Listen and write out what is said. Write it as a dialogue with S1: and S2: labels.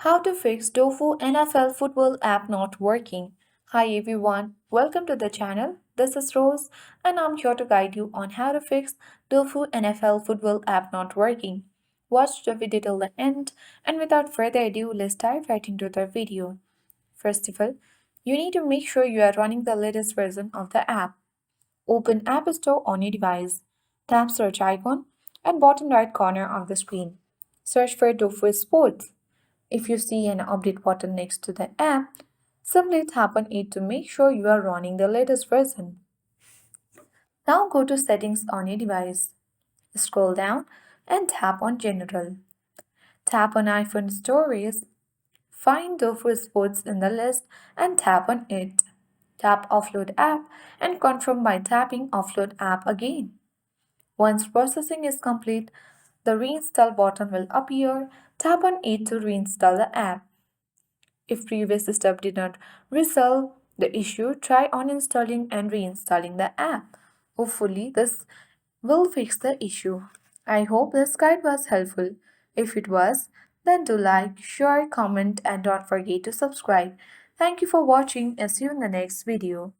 S1: How to fix Dofu NFL Football app not working. Hi everyone, welcome to the channel. This is Rose and I'm here to guide you on how to fix Dofu NFL Football app not working. Watch the video till the end and without further ado, let's dive right into the video. First of all, you need to make sure you are running the latest version of the app. Open App Store on your device. Tap search icon at bottom right corner of the screen. Search for Dofu Sports. If you see an update button next to the app, simply tap on it to make sure you are running the latest version. Now go to Settings on your device. Scroll down and tap on General. Tap on iPhone Storage. Find Dofu Sports in the list and tap on it. Tap Offload App and confirm by tapping Offload App again. Once processing is complete, the Reinstall button will appear. Tap on it to reinstall the app. If previous step did not resolve the issue, try uninstalling and reinstalling the app. Hopefully, this will fix the issue. I hope this guide was helpful. If it was, then do like, share, comment, and don't forget to subscribe. Thank you for watching and see you in the next video.